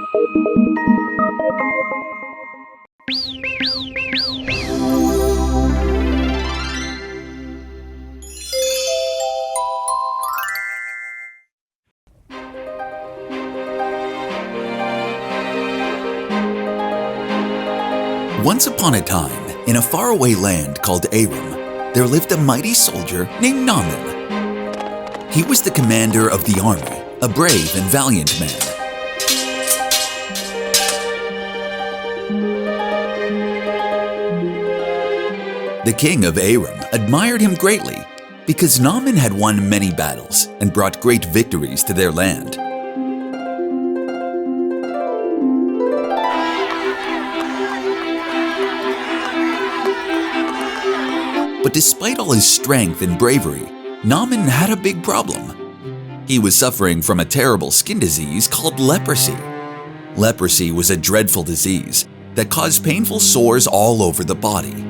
Once upon a time, in a faraway land called Aram, there lived a mighty soldier named Naaman. He was the commander of the army, a brave and valiant man. The king of Aram admired him greatly because Naaman had won many battles and brought great victories to their land. But despite all his strength and bravery, Naaman had a big problem. He was suffering from a terrible skin disease called leprosy. Leprosy was a dreadful disease that caused painful sores all over the body.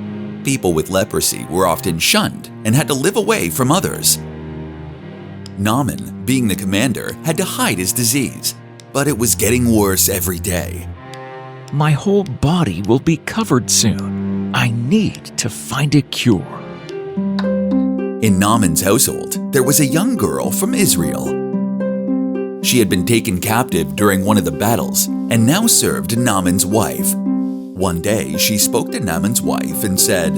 People with leprosy were often shunned and had to live away from others. Naaman, being the commander, had to hide his disease, but it was getting worse every day. My whole body will be covered soon. I need to find a cure. In Naaman's household, there was a young girl from Israel. She had been taken captive during one of the battles and now served Naaman's wife. One day, she spoke to Naaman's wife and said,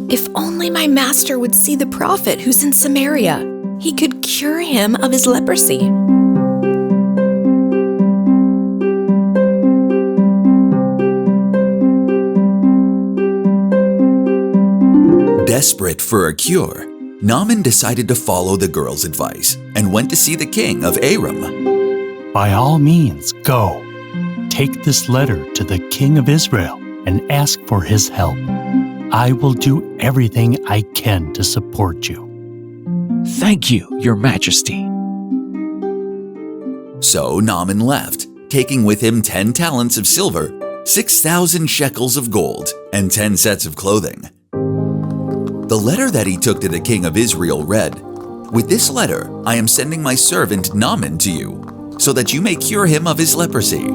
"If only my master would see the prophet who's in Samaria, he could cure him of his leprosy." Desperate for a cure, Naaman decided to follow the girl's advice and went to see the king of Aram. "By all means, go. Take this letter to the king of Israel and ask for his help. I will do everything I can to support you." Thank you, Your Majesty. So Naaman left, taking with him 10 talents of silver, 6,000 shekels of gold, and 10 sets of clothing. The letter that he took to the king of Israel read, "With this letter, I am sending my servant Naaman to you, so that you may cure him of his leprosy."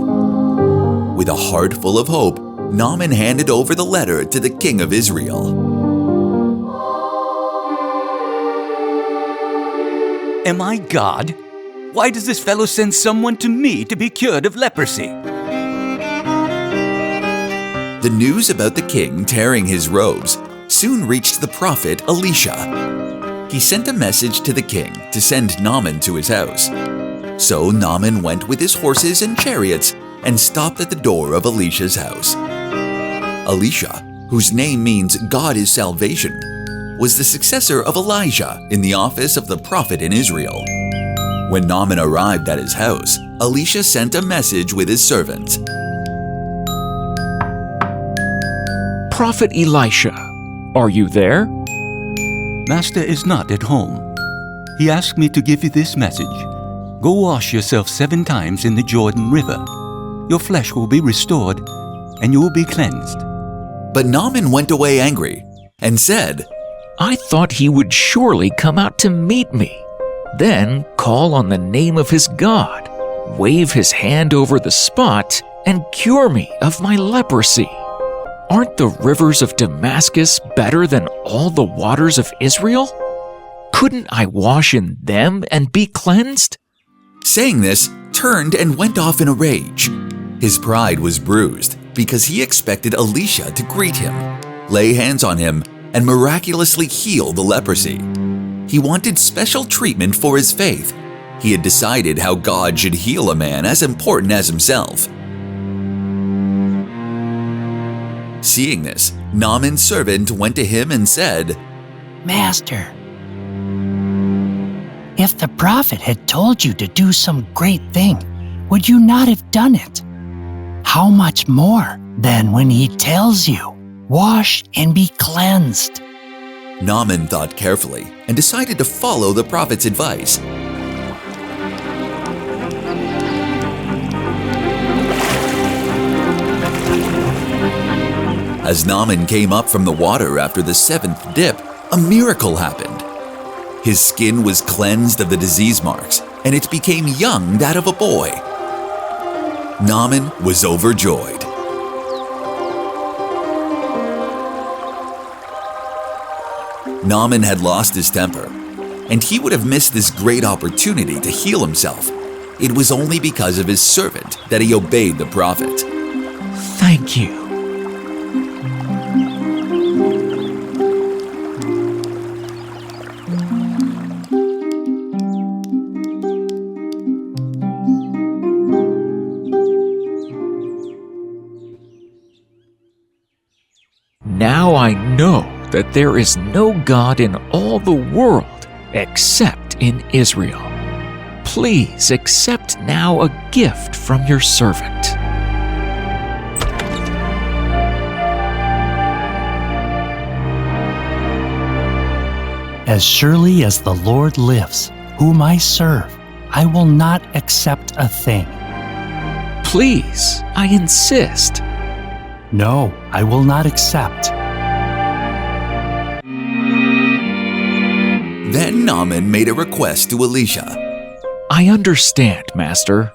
With a heart full of hope, Naaman handed over the letter to the king of Israel. Am I God? Why does this fellow send someone to me to be cured of leprosy? The news about the king tearing his robes soon reached the prophet Elisha. He sent a message to the king to send Naaman to his house. So Naaman went with his horses and chariots and stopped at the door of Elisha's house. Elisha, whose name means God is salvation, was the successor of Elijah in the office of the prophet in Israel. When Naaman arrived at his house, Elisha sent a message with his servant. Prophet Elisha, are you there? Master is not at home. He asked me to give you this message. Go wash yourself 7 times in the Jordan River. Your flesh will be restored, and you will be cleansed. But Naaman went away angry and said, I thought he would surely come out to meet me, then call on the name of his God, wave his hand over the spot, and cure me of my leprosy. Aren't the rivers of Damascus better than all the waters of Israel? Couldn't I wash in them and be cleansed? Saying this, turned and went off in a rage. His pride was bruised because he expected Elisha to greet him, lay hands on him, and miraculously heal the leprosy. He wanted special treatment for his faith. He had decided how God should heal a man as important as himself. Seeing this, Naaman's servant went to him and said, Master, if the prophet had told you to do some great thing, would you not have done it? How much more than when he tells you, wash and be cleansed? Naaman thought carefully and decided to follow the prophet's advice. As Naaman came up from the water after the 7th dip, a miracle happened. His skin was cleansed of the disease marks, and it became young, that of a boy. Naaman was overjoyed. Naaman had lost his temper, and he would have missed this great opportunity to heal himself. It was only because of his servant that he obeyed the prophet. Thank you. Now I know that there is no God in all the world except in Israel. Please accept now a gift from your servant. As surely as the Lord lives, whom I serve, I will not accept a thing. Please, I insist. No, I will not accept. Then Naaman made a request to Elisha. I understand, Master,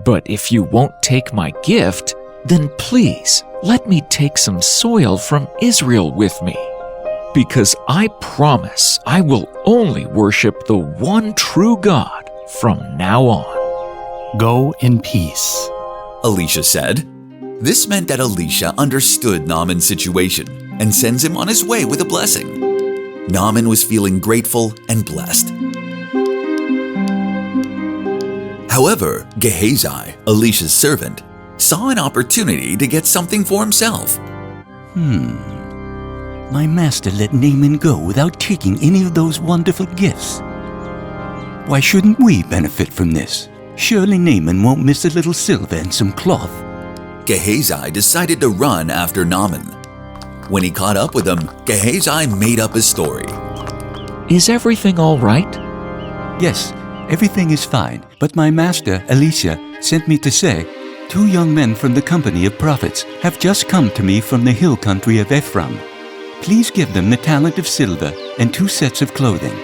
but if you won't take my gift, then please let me take some soil from Israel with me, because I promise I will only worship the one true God from now on. Go in peace. Elisha said. This meant that Elisha understood Naaman's situation and sends him on his way with a blessing. Naaman was feeling grateful and blessed. However, Gehazi, Elisha's servant, saw an opportunity to get something for himself. My master let Naaman go without taking any of those wonderful gifts. Why shouldn't we benefit from this? Surely Naaman won't miss a little silver and some cloth. Gehazi decided to run after Naaman. When he caught up with him, Gehazi made up his story. Is everything all right? Yes, everything is fine, but my master, Elisha, sent me to say, 2 young men from the company of prophets have just come to me from the hill country of Ephraim. Please give them the talent of silver and 2 sets of clothing.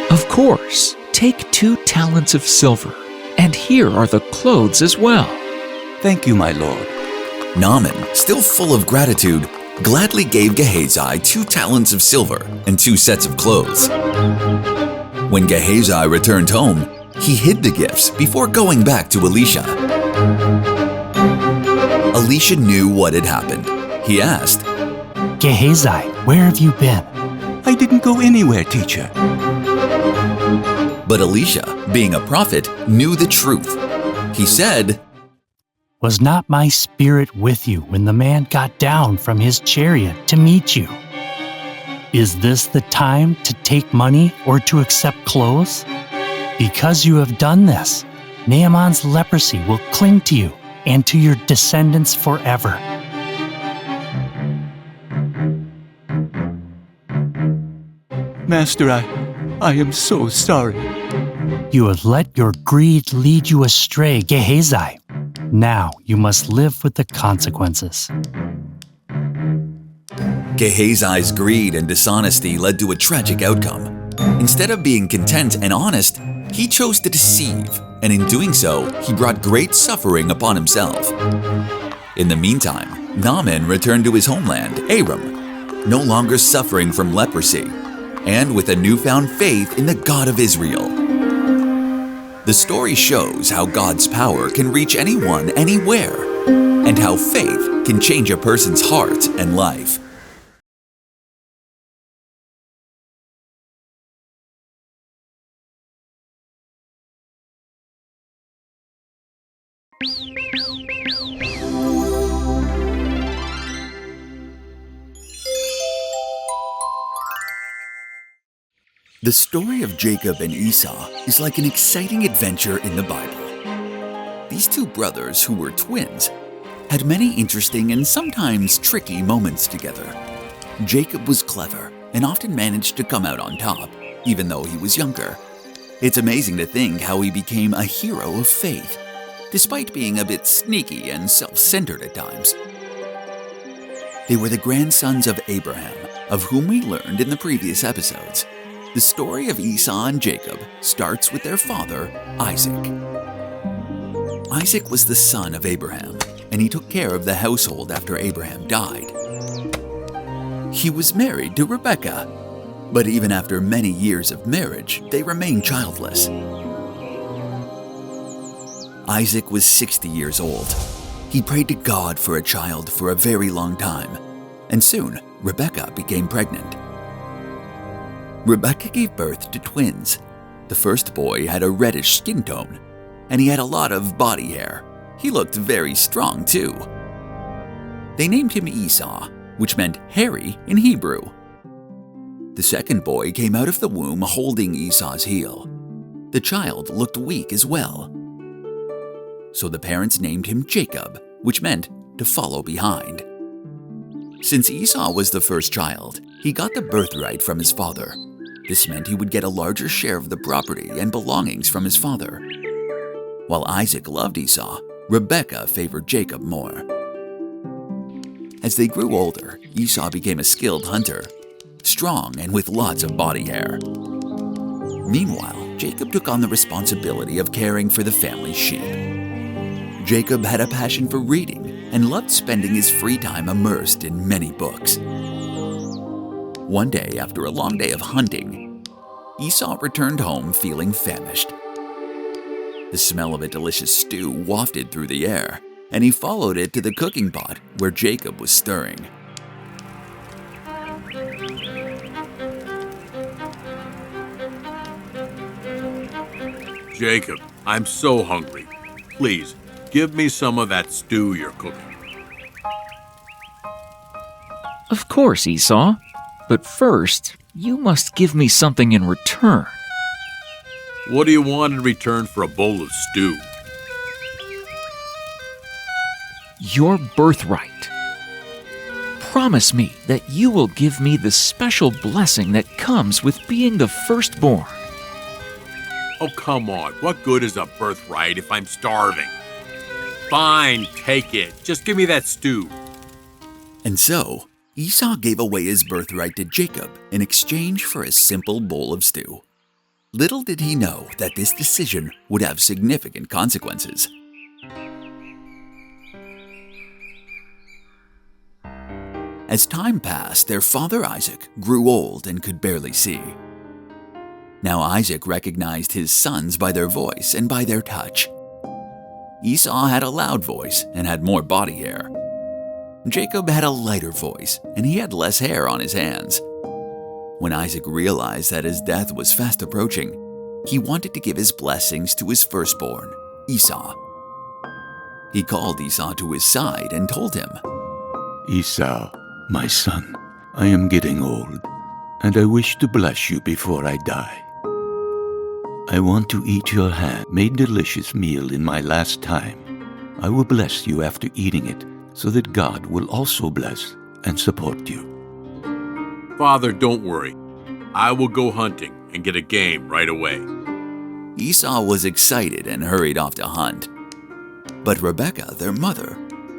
Of course. Take 2 talents of silver, and here are the clothes as well. Thank you, my lord. Naaman, still full of gratitude, gladly gave Gehazi 2 talents of silver and 2 sets of clothes. When Gehazi returned home, he hid the gifts before going back to Elisha. Elisha knew what had happened. He asked, Gehazi, where have you been? I didn't go anywhere, teacher. But Elisha, being a prophet, knew the truth. He said, Was not my spirit with you when the man got down from his chariot to meet you? Is this the time to take money or to accept clothes? Because you have done this, Naaman's leprosy will cling to you and to your descendants forever. Master, I am so sorry. You have let your greed lead you astray, Gehazi. Now you must live with the consequences. Gehazi's greed and dishonesty led to a tragic outcome. Instead of being content and honest, he chose to deceive, and in doing so, he brought great suffering upon himself. In the meantime, Naaman returned to his homeland, Aram, no longer suffering from leprosy, and with a newfound faith in the God of Israel. The story shows how God's power can reach anyone, anywhere, and how faith can change a person's heart and life. The story of Jacob and Esau is like an exciting adventure in the Bible. These 2 brothers, who were twins, had many interesting and sometimes tricky moments together. Jacob was clever and often managed to come out on top, even though he was younger. It's amazing to think how he became a hero of faith, despite being a bit sneaky and self-centered at times. They were the grandsons of Abraham, of whom we learned in the previous episodes. The story of Esau and Jacob starts with their father, Isaac. Isaac was the son of Abraham, and he took care of the household after Abraham died. He was married to Rebekah, but even after many years of marriage, they remained childless. Isaac was 60 years old. He prayed to God for a child for a very long time, and soon Rebekah became pregnant. Rebekah gave birth to twins. The first boy had a reddish skin tone, and he had a lot of body hair. He looked very strong too. They named him Esau, which meant hairy in Hebrew. The second boy came out of the womb holding Esau's heel. The child looked weak as well. So the parents named him Jacob, which meant to follow behind. Since Esau was the first child, he got the birthright from his father. This meant he would get a larger share of the property and belongings from his father. While Isaac loved Esau, Rebekah favored Jacob more. As they grew older, Esau became a skilled hunter, strong and with lots of body hair. Meanwhile, Jacob took on the responsibility of caring for the family's sheep. Jacob had a passion for reading and loved spending his free time immersed in many books. One day, after a long day of hunting, Esau returned home feeling famished. The smell of a delicious stew wafted through the air, and he followed it to the cooking pot where Jacob was stirring. Jacob, I'm so hungry. Please, give me some of that stew you're cooking. Of course, Esau. But first, you must give me something in return. What do you want in return for a bowl of stew? Your birthright. Promise me that you will give me the special blessing that comes with being the firstborn. Oh, come on. What good is a birthright if I'm starving? Fine, take it. Just give me that stew. And so, Esau gave away his birthright to Jacob in exchange for a simple bowl of stew. Little did he know that this decision would have significant consequences. As time passed, their father Isaac grew old and could barely see. Now Isaac recognized his sons by their voice and by their touch. Esau had a loud voice and had more body hair. Jacob had a lighter voice, and he had less hair on his hands. When Isaac realized that his death was fast approaching, he wanted to give his blessings to his firstborn, Esau. He called Esau to his side and told him, Esau, my son, I am getting old, and I wish to bless you before I die. I want to eat your hand-made delicious meal in my last time. I will bless you after eating it, so that God will also bless and support you. Father, don't worry. I will go hunting and get a game right away. Esau was excited and hurried off to hunt. But Rebekah, their mother,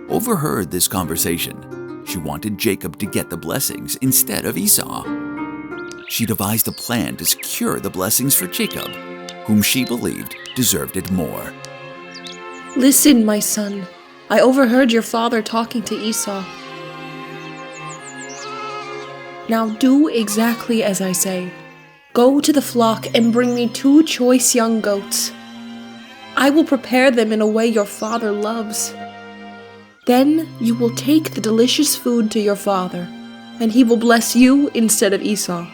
overheard this conversation. She wanted Jacob to get the blessings instead of Esau. She devised a plan to secure the blessings for Jacob, whom she believed deserved it more. Listen, my son. I overheard your father talking to Esau. Now do exactly as I say. Go to the flock and bring me 2 choice young goats. I will prepare them in a way your father loves. Then you will take the delicious food to your father, and he will bless you instead of Esau.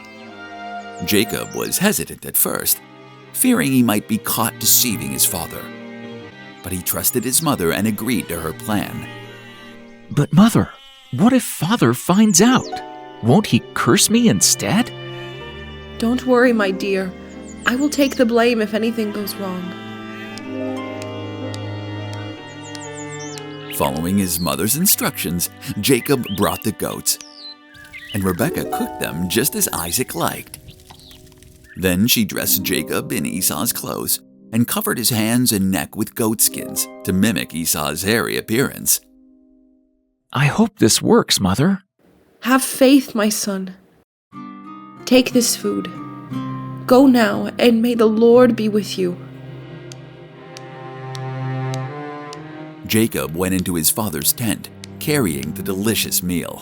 Jacob was hesitant at first, fearing he might be caught deceiving his father. But he trusted his mother and agreed to her plan. But Mother, what if Father finds out? Won't he curse me instead? Don't worry, my dear. I will take the blame if anything goes wrong. Following his mother's instructions, Jacob brought the goats, and Rebekah cooked them just as Isaac liked. Then she dressed Jacob in Esau's clothes and covered his hands and neck with goat skins to mimic Esau's hairy appearance. I hope this works, Mother. Have faith, my son. Take this food. Go now, and may the Lord be with you. Jacob went into his father's tent, carrying the delicious meal.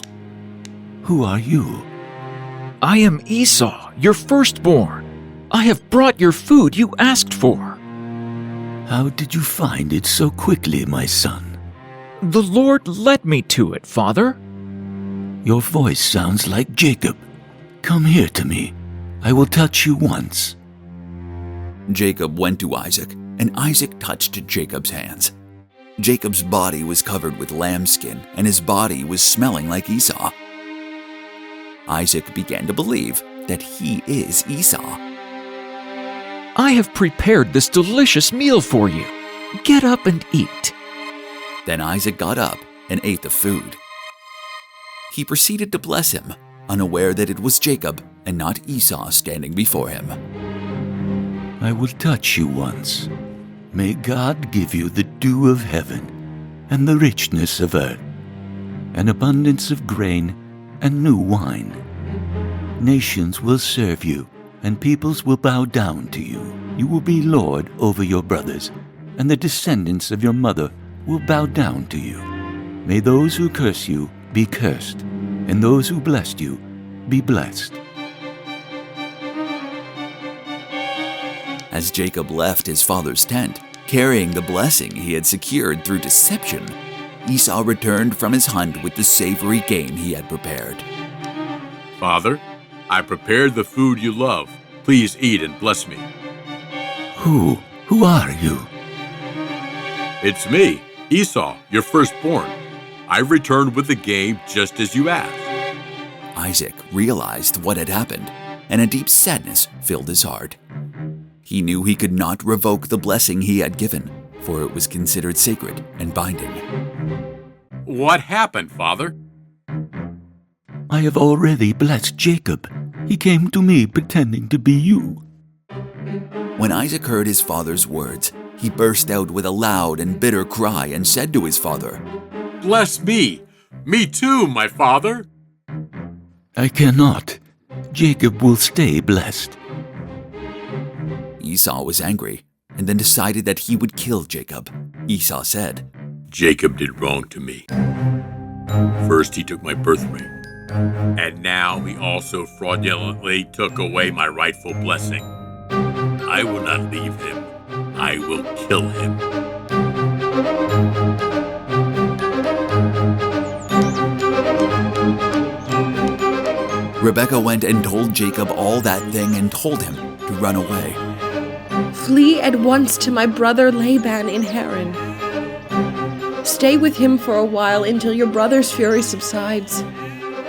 Who are you? I am Esau, your firstborn. I have brought your food you asked for. How did you find it so quickly, my son? The Lord led me to it, Father. Your voice sounds like Jacob. Come here to me. I will touch you once. Jacob went to Isaac, and Isaac touched Jacob's hands. Jacob's body was covered with lambskin, and his body was smelling like Esau. Isaac began to believe that he is Esau. I have prepared this delicious meal for you. Get up and eat. Then Isaac got up and ate the food. He proceeded to bless him, unaware that it was Jacob and not Esau standing before him. I will touch you once. May God give you the dew of heaven and the richness of earth, an abundance of grain and new wine. Nations will serve you, and peoples will bow down to you. You will be lord over your brothers, and the descendants of your mother will bow down to you. May those who curse you be cursed, and those who bless you be blessed. As Jacob left his father's tent, carrying the blessing he had secured through deception, Esau returned from his hunt with the savory game he had prepared. Father, I prepared the food you love. Please eat and bless me. Who are you? It's me, Esau, your firstborn. I returned with the game just as you asked. Isaac realized what had happened, and a deep sadness filled his heart. He knew he could not revoke the blessing he had given, for it was considered sacred and binding. What happened, Father? I have already blessed Jacob. He came to me pretending to be you. When Isaac heard his father's words, he burst out with a loud and bitter cry and said to his father, Bless me! Me too, my father! I cannot. Jacob will stay blessed. Esau was angry and then decided that he would kill Jacob. Esau said, Jacob did wrong to me. First he took my birthright, and now he also fraudulently took away my rightful blessing. I will not leave him. I will kill him. Rebekah went and told Jacob all that thing and told him to run away. Flee at once to my brother Laban in Haran. Stay with him for a while until your brother's fury subsides.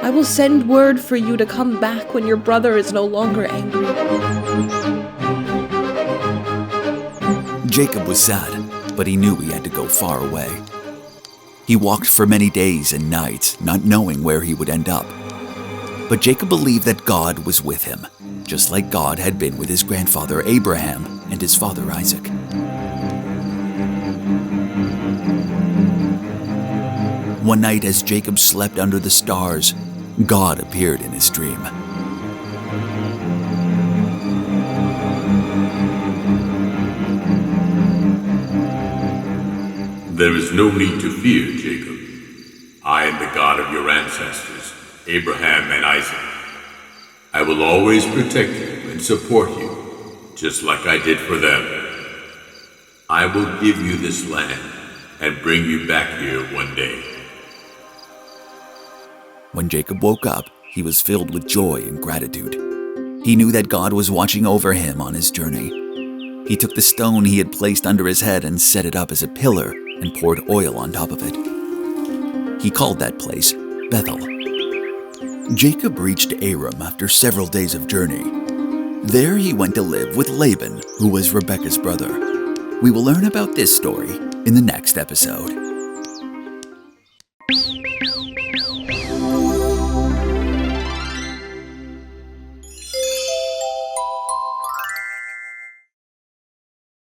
I will send word for you to come back when your brother is no longer angry. Jacob was sad, but he knew he had to go far away. He walked for many days and nights, not knowing where he would end up. But Jacob believed that God was with him, just like God had been with his grandfather Abraham and his father Isaac. One night as Jacob slept under the stars, God appeared in his dream. There is no need to fear, Jacob. I am the God of your ancestors, Abraham and Isaac. I will always protect you and support you, just like I did for them. I will give you this land and bring you back here one day. When Jacob woke up, he was filled with joy and gratitude. He knew that God was watching over him on his journey. He took the stone he had placed under his head and set it up as a pillar and poured oil on top of it. He called that place Bethel. Jacob reached Aram after several days of journey. There he went to live with Laban, who was Rebekah's brother. We will learn about this story in the next episode.